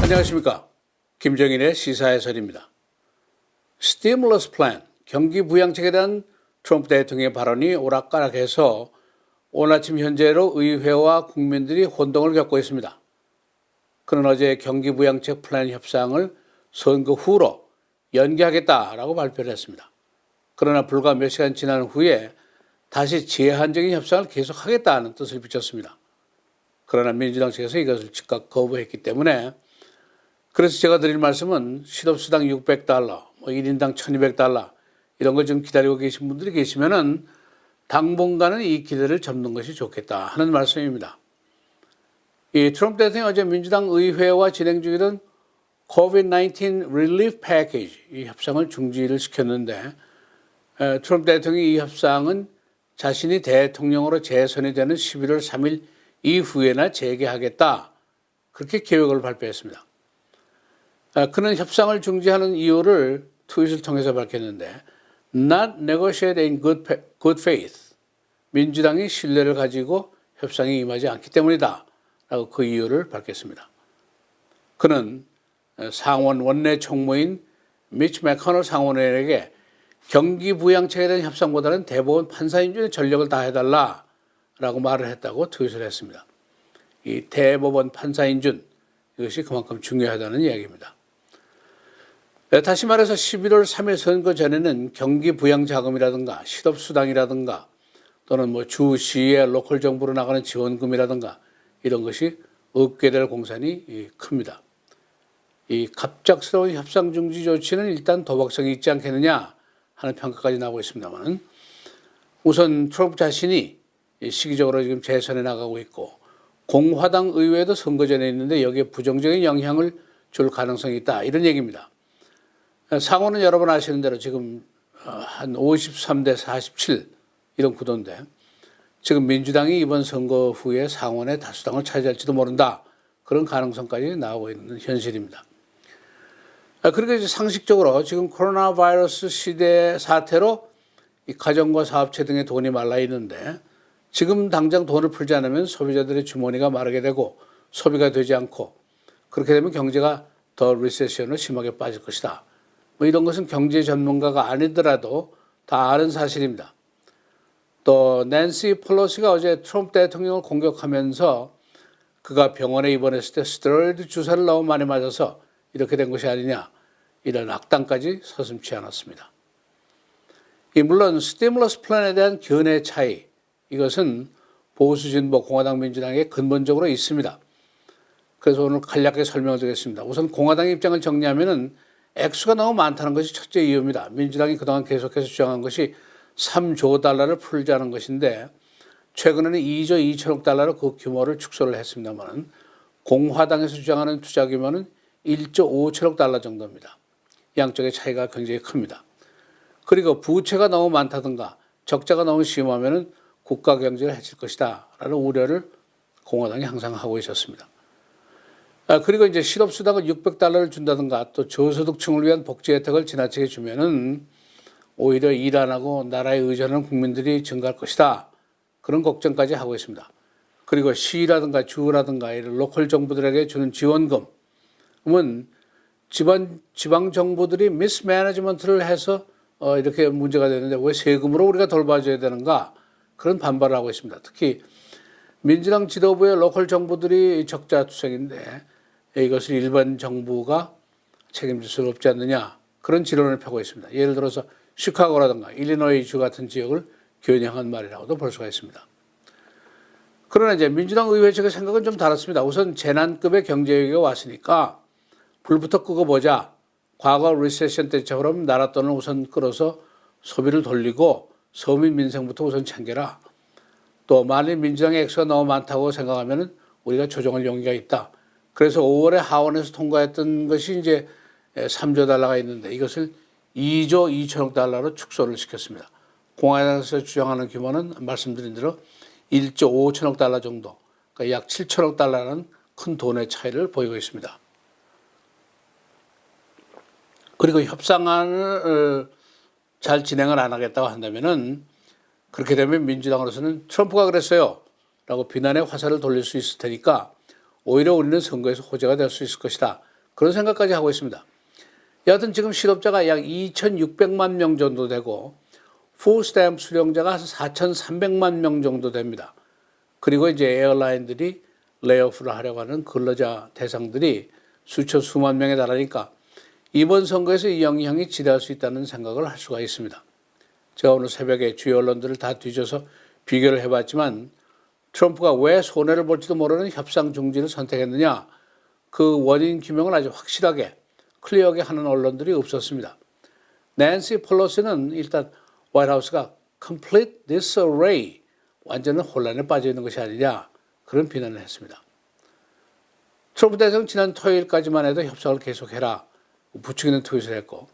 안녕하십니까. 김정인의 시사해설입니다. 스티뮬러스 플랜, 경기 부양책에 대한 트럼프 대통령의 발언이 오락가락해서 오늘 아침 현재로 의회와 국민들이 혼동을 겪고 있습니다. 그는 어제 경기 부양책 플랜 협상을 선거 후로 연기하겠다라고 발표를 했습니다. 그러나 불과 몇 시간 지난 후에 다시 제한적인 협상을 계속하겠다는 뜻을 비췄습니다. 그러나 민주당 측에서 이것을 즉각 거부했기 때문에 그래서 제가 드릴 말씀은 실업수당 $600, 1인당 $1200 이런 걸 좀 기다리고 계신 분들이 계시면은 당분간은 이 기대를 접는 것이 좋겠다 하는 말씀입니다. 이 트럼프 대통령이 어제 민주당 의회와 진행 중이던 COVID-19 Relief Package 이 협상을 중지를 시켰는데 트럼프 대통령이 이 협상은 자신이 대통령으로 재선이 되는 11월 3일 이후에나 재개하겠다 그렇게 계획을 발표했습니다. 그는 협상을 중지하는 이유를 트윗을 통해서 밝혔는데 Not negotiate in good faith. 민주당이 신뢰를 가지고 협상에 임하지 않기 때문이다 라고 그 이유를 밝혔습니다. 그는 상원 원내 총무인 미치 매커널 상원의원에게 경기 부양책에 대한 협상보다는 대법원 판사인준의 전력을 다해달라라고 말을 했다고 트윗을 했습니다. 이 대법원 판사인준 이것이 그만큼 중요하다는 이야기입니다. 다시 말해서 11월 3일 선거 전에는 경기 부양 자금이라든가 실업수당이라든가 또는 주시의 로컬 정부로 나가는 지원금이라든가 이런 것이 없게 될 공산이 큽니다. 이 갑작스러운 협상 중지 조치는 일단 도박성이 있지 않겠느냐 하는 평가까지 나오고 있습니다만 우선 트럼프 자신이 시기적으로 지금 재선에 나가고 있고 공화당 의회도 선거 전에 있는데 여기에 부정적인 영향을 줄 가능성이 있다 이런 얘기입니다. 상원은 여러분 아시는 대로 지금 한 53대 47 이런 구도인데 지금 민주당이 이번 선거 후에 상원의 다수당을 차지할지도 모른다 그런 가능성까지 나오고 있는 현실입니다. 그러니까 이제 상식적으로 지금 코로나 바이러스 시대 사태로 이 가정과 사업체 등의 돈이 말라 있는데 지금 당장 돈을 풀지 않으면 소비자들의 주머니가 마르게 되고 소비가 되지 않고 그렇게 되면 경제가 더 리세션으로 심하게 빠질 것이다. 이런 것은 경제 전문가가 아니더라도 다 아는 사실입니다. 또 낸시 펠로시가 어제 트럼프 대통령을 공격하면서 그가 병원에 입원했을 때 스테로이드 주사를 너무 많이 맞아서 이렇게 된 것이 아니냐 이런 악담까지 서슴지 않았습니다. 물론 스티뮬러스 플랜에 대한 견해 차이 이것은 보수 진보 공화당 민주당에 근본적으로 있습니다. 그래서 오늘 간략하게 설명을 드리겠습니다. 우선 공화당의 입장을 정리하면은 액수가 너무 많다는 것이 첫째 이유입니다. 민주당이 그동안 계속해서 주장한 것이 $3조 달러를 풀자는 것인데 최근에는 $2조 2천억 달러로 그 규모를 축소를 했습니다만 공화당에서 주장하는 투자 규모는 $1조 5천억 달러 정도입니다. 양쪽의 차이가 굉장히 큽니다. 그리고 부채가 너무 많다든가 적자가 너무 심하면 국가 경제를 해칠 것이다 라는 우려를 공화당이 항상 하고 있었습니다. 그리고 이제 실업수당을 $600를 준다든가 또 저소득층을 위한 복지 혜택을 지나치게 주면은 오히려 일 안 하고 나라에 의존하는 국민들이 증가할 것이다. 그런 걱정까지 하고 있습니다. 그리고 시라든가 주라든가 이런 로컬 정부들에게 주는 지원금은 지방 정부들이 미스매니지먼트를 해서 이렇게 문제가 되는데 왜 세금으로 우리가 돌봐줘야 되는가 그런 반발을 하고 있습니다. 특히 민주당 지도부의 로컬 정부들이 적자투성인데 이것을 일반 정부가 책임질 수는 없지 않느냐 그런 지론을 펴고 있습니다. 예를 들어서 시카고라든가 일리노이주 같은 지역을 겨냥한 말이라고도 볼 수가 있습니다. 그러나 이제 민주당 의회 측의 생각은 좀 다릅니다. 우선 재난급의 경제위기가 왔으니까 불부터 끄고 보자. 과거 리세션 때처럼 나라 돈을 우선 끌어서 소비를 돌리고 서민 민생부터 우선 챙겨라. 또 만일 민주당의 액수가 너무 많다고 생각하면 우리가 조정할 용의가 있다. 그래서 5월에 하원에서 통과했던 것이 이제 $3조 달러가 있는데 이것을 $2조 2천억 달러로 축소를 시켰습니다. 공화당에서 주장하는 규모는 말씀드린 대로 $1조 5천억 달러 정도, 그러니까 약 $7천억 달러라는 큰 돈의 차이를 보이고 있습니다. 그리고 협상안을 잘 진행을 안 하겠다고 한다면은 그렇게 되면 민주당으로서는 트럼프가 그랬어요 라고 비난의 화살을 돌릴 수 있을 테니까 오히려 우리는 선거에서 호재가 될 수 있을 것이다. 그런 생각까지 하고 있습니다. 여하튼 지금 실업자가 약 2,600만 명 정도 되고 풀스탬프 수령자가 한 4,300만 명 정도 됩니다. 그리고 이제 에어라인들이 레이오프를 하려고 하는 근로자 대상들이 수천 수만 명에 달하니까 이번 선거에서 이 영향이 지대할 수 있다는 생각을 할 수가 있습니다. 제가 오늘 새벽에 주요 언론들을 다 뒤져서 비교를 해봤지만 트럼프가 왜 손해를 볼지도 모르는 협상 중지를 선택했느냐, 그 원인 규명을 아주 확실하게 클리어하게 하는 언론들이 없었습니다. 낸시 펠로시는 일단 화이트하우스가 complete disarray, 완전한 혼란에 빠져 있는 것이 아니냐, 그런 비난을 했습니다. 트럼프 대통령 지난 토요일까지만 해도 협상을 계속해라 부추기는 트윗을 했고,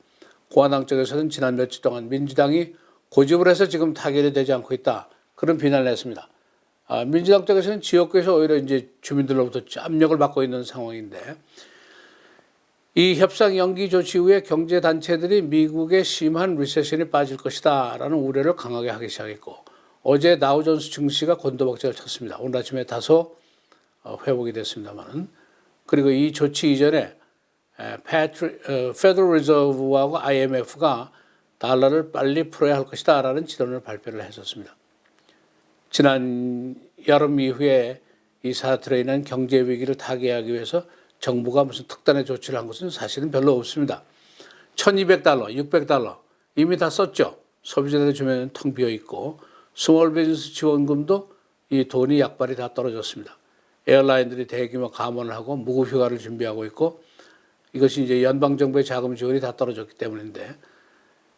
공화당 쪽에서는 지난 며칠 동안 민주당이 고집을 해서 지금 타결이 되지 않고 있다, 그런 비난을 했습니다. 민주당 쪽에서는 지역구에서 오히려 이제 주민들로부터 압력을 받고 있는 상황인데, 이 협상 연기 조치 이후에 경제 단체들이 미국의 심한 리세션에 빠질 것이다 라는 우려를 강하게 하기 시작했고, 어제 다우존스 증시가 곤두박질을 쳤습니다. 오늘 아침에 다소 회복이 됐습니다만, 그리고 이 조치 이전에 페더럴 리저브하고 IMF가 달러를 빨리 풀어야 할 것이다 라는 지론을 발표를 했었습니다. 지난 여름 이후에 이 사태로 인한 경제 위기를 타개하기 위해서 정부가 무슨 특단의 조치를 한 것은 사실은 별로 없습니다. 1,200달러, 600달러 이미 다 썼죠. 소비자들의 주변은 텅 비어 있고, 스몰 비즈니스 지원금도 이 돈이 약발이 다 떨어졌습니다. 에어라인들이 대규모 감원을 하고 무급휴가를 준비하고 있고, 이것이 이제 연방정부의 자금 지원이 다 떨어졌기 때문인데,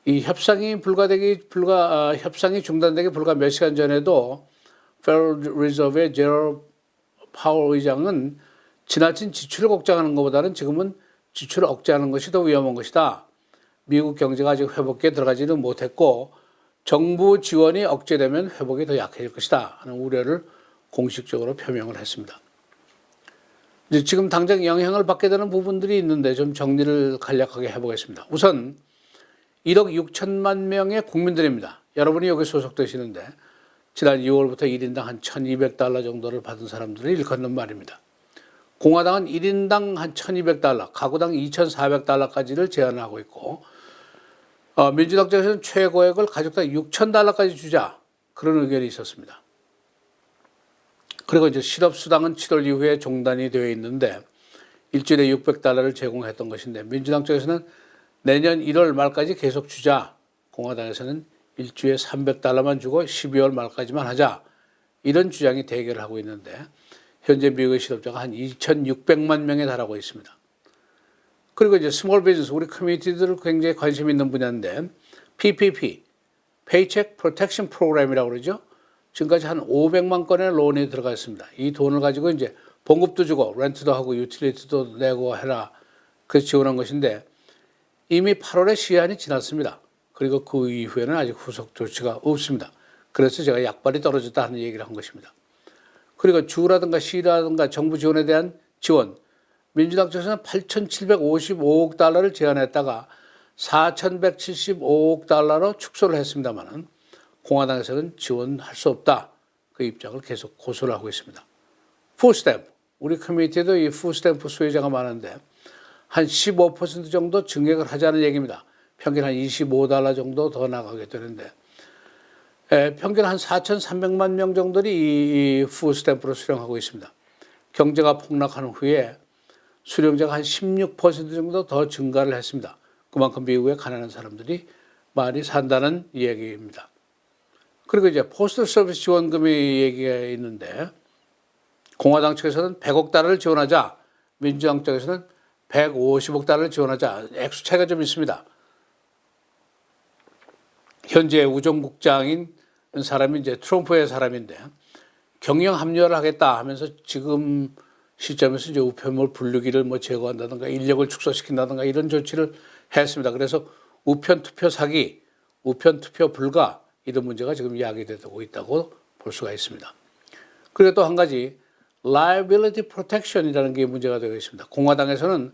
이 협상이 협상이 중단되기 불과 몇 시간 전에도 페더럴 리저브의 제럴 파월 의장은 지나친 지출을 걱정하는 것보다는 지금은 지출을 억제하는 것이 더 위험한 것이다. 미국 경제가 아직 회복기에 들어가지는 못했고 정부 지원이 억제되면 회복이 더 약해질 것이다 하는 우려를 공식적으로 표명을 했습니다. 이제 지금 당장 영향을 받게 되는 부분들이 있는데 좀 정리를 간략하게 해보겠습니다. 우선 1억 6천만 명의 국민들입니다. 여러분이 여기 소속되시는데 지난 6월부터 1인당 한 1,200달러 정도를 받은 사람들을 일컫는 말입니다. 공화당은 1인당 한 1,200달러, 가구당 2,400달러까지를 제한하고 있고, 민주당 쪽에서는 최고액을 가족당 6,000달러까지 주자, 그런 의견이 있었습니다. 그리고 이제 실업수당은 7월 이후에 종단이 되어 있는데 일주일에 600달러를 제공했던 것인데, 민주당 쪽에서는 내년 1월 말까지 계속 주자, 공화당에서는 일주일에 300달러만 주고 12월 말까지만 하자, 이런 주장이 대결을 하고 있는데 현재 미국의 실업자가 한 2,600만 명에 달하고 있습니다. 그리고 이제 스몰 비즈니스, 우리 커뮤니티들 굉장히 관심 있는 분야인데 PPP, Paycheck Protection Program이라고 그러죠. 지금까지 한 500만 건의 론이 들어가 있습니다. 이 돈을 가지고 이제 봉급도 주고 렌트도 하고 유틸리티도 내고 해라, 그래서 지원한 것인데 이미 8월에 시한이 지났습니다. 그리고 그 이후에는 아직 후속 조치가 없습니다. 그래서 제가 약발이 떨어졌다 하는 얘기를 한 것입니다. 그리고 주라든가 시라든가 정부 지원에 대한 지원, 민주당 쪽에서는 8,755억 달러를 제안했다가 4,175억 달러로 축소를 했습니다만 공화당에서는 지원할 수 없다, 그 입장을 계속 고수를 하고 있습니다. 풀스탬프, 우리 커뮤니티에도 이 풀스탬프 수혜자가 많은데 한 15% 정도 증액을 하자는 얘기입니다. 평균 한 25달러 정도 더 나가게 되는데 평균 한 4,300만 명 정도들이 이 풀스탬프를 수령하고 있습니다. 경제가 폭락한 후에 수령자가 한 16% 정도 더 증가를 했습니다. 그만큼 미국의 가난한 사람들이 많이 산다는 얘기입니다. 그리고 이제 포스털 서비스 지원금이 얘기가 있는데 공화당 측에서는 100억 달러를 지원하자, 민주당 쪽에서는 150억 달러를 지원하자, 액수 차이가 좀 있습니다. 현재 우정국장인 사람이 이제 트럼프의 사람인데 경영 합리화를 하겠다 하면서 지금 시점에서 이제 우편물 분류기를 제거한다든가 인력을 축소시킨다든가 이런 조치를 했습니다. 그래서 우편 투표 사기, 우편 투표 불가, 이런 문제가 지금 야기되고 있다고 볼 수가 있습니다. 그리고 또 한 가지 liability protection이라는 게 문제가 되고 있습니다. 공화당에서는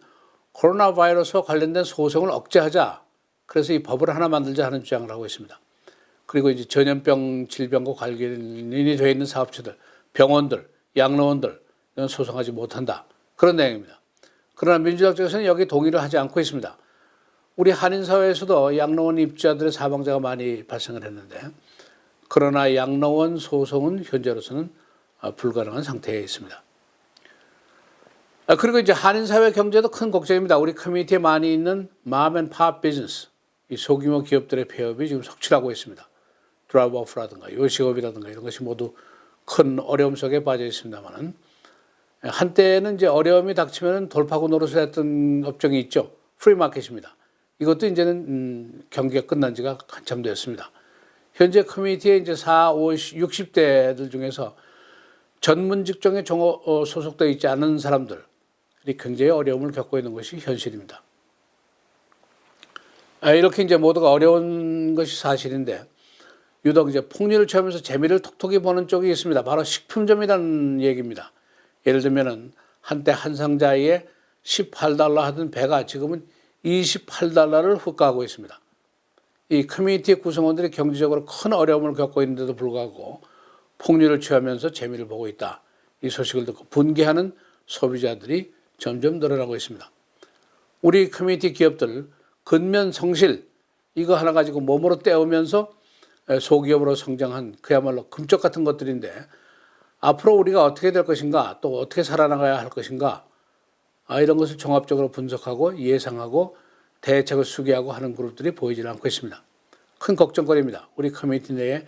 코로나 바이러스와 관련된 소송을 억제하자, 그래서 이 법을 하나 만들자 하는 주장을 하고 있습니다. 그리고 이제 전염병 질병과 관련이 되어 있는 사업체들, 병원들, 양로원들, 이런 소송하지 못한다, 그런 내용입니다. 그러나 민주당 쪽에서는 여기 동의를 하지 않고 있습니다. 우리 한인사회에서도 양로원 입주자들의 사망자가 많이 발생을 했는데 그러나 양로원 소송은 현재로서는 불가능한 상태에 있습니다. 그리고 이제 한인사회 경제도 큰 걱정입니다. 우리 커뮤니티에 많이 있는 맘앤팝 비즈니스, 이 소규모 기업들의 폐업이 지금 속출하고 있습니다. 드랍오프라든가 요식업이라든가 이런 것이 모두 큰 어려움 속에 빠져 있습니다만은 한때는 이제 어려움이 닥치면 돌파구 노릇을 했던 업종이 있죠. 프리마켓입니다. 이것도 이제는 경기가 끝난 지가 한참 되었습니다. 현재 커뮤니티에 이제 40, 50, 60대들 중에서 전문 직종에 소속되어 있지 않은 사람들이 굉장히 어려움을 겪고 있는 것이 현실입니다. 이렇게 이제 모두가 어려운 것이 사실인데 유독 이제 폭리를 취하면서 재미를 톡톡히 보는 쪽이 있습니다. 바로 식품점이라는 얘기입니다. 예를 들면은 한때 한 상자에 $18 하던 배가 지금은 $28를 훅가하고 있습니다. 이 커뮤니티 구성원들이 경제적으로 큰 어려움을 겪고 있는데도 불구하고 폭리를 취하면서 재미를 보고 있다. 이 소식을 듣고 분개하는 소비자들이 점점 늘어나고 있습니다. 우리 커뮤니티 기업들 근면 성실 이거 하나 가지고 몸으로 때우면서 소기업으로 성장한 그야말로 금쪽 같은 것들인데 앞으로 우리가 어떻게 될 것인가 또 어떻게 살아나가야 할 것인가 이런 것을 종합적으로 분석하고 예상하고 대책을 수기하고 하는 그룹들이 보이지 않고 있습니다. 큰 걱정거리입니다. 우리 커뮤니티 내에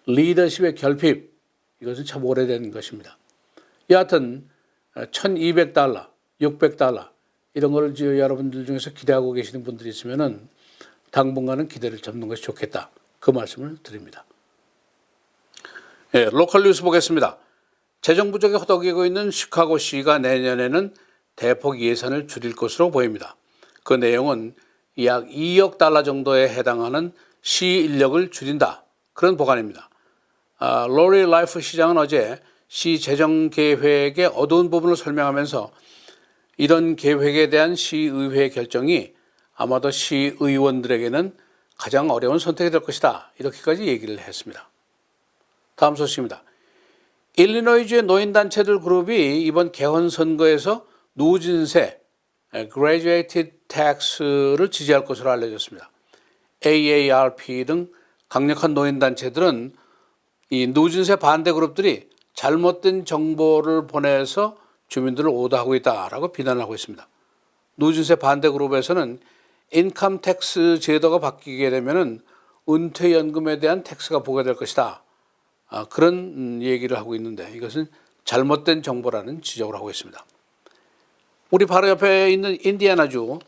리더십의 결핍 이것은 참 오래된 것입니다. 여하튼 $1,200, $600 이런 걸 여러분들 중에서 기대하고 계시는 분들이 있으면은 당분간은 기대를 접는 것이 좋겠다. 그 말씀을 드립니다. 로컬 뉴스 보겠습니다. 재정 부족에 허덕이고 있는 시카고시가 내년에는 대폭 예산을 줄일 것으로 보입니다. 그 내용은 약 $2억 정도에 해당하는 시 인력을 줄인다. 그런 보관입니다. 로리 라이프 시장은 어제 시 재정 계획의 어두운 부분을 설명하면서 이런 계획에 대한 시의회 결정이 아마도 시의원들에게는 가장 어려운 선택이 될 것이다. 이렇게까지 얘기를 했습니다. 다음 소식입니다. 일리노이주의 노인단체들 그룹이 이번 개헌 선거에서 누진세, Graduated Tax를 지지할 것으로 알려졌습니다. AARP 등 강력한 노인단체들은 이 누진세 반대 그룹들이 잘못된 정보를 보내서 주민들을 오도하고 있다라고 비난하고 있습니다. 누진세 반대 그룹에서는 인컴 텍스 제도가 바뀌게 되면은 은퇴연금에 대한 텍스가 부과될 것이다. 그런 얘기를 하고 있는데 이것은 잘못된 정보라는 지적을 하고 있습니다. 우리 바로 옆에 있는 인디애나주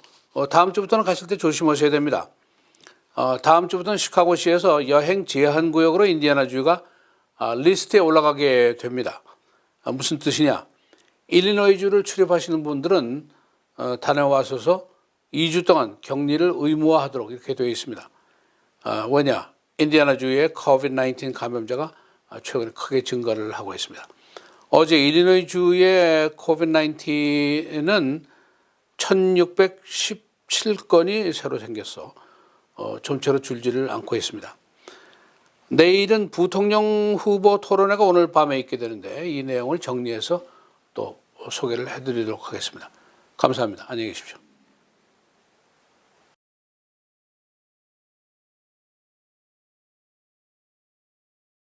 다음 주부터는 가실 때 조심하셔야 됩니다. 다음 주부터는 시카고시에서 여행 제한 구역으로 인디애나주가 리스트에 올라가게 됩니다. 무슨 뜻이냐? 일리노이주를 출입하시는 분들은 다녀와서서 2주 동안 격리를 의무화하도록 이렇게 되어 있습니다. 왜냐? 인디애나주의 COVID-19 감염자가 최근에 크게 증가를 하고 있습니다. 어제 일리노이주의 COVID-19는 1617건이 새로 생겼어. 좀처럼 줄지를 않고 있습니다. 내일은 부통령 후보 토론회가 오늘 밤에 있게 되는데 이 내용을 정리해서 또 소개를 해드리도록 하겠습니다. 감사합니다. 안녕히 계십시오.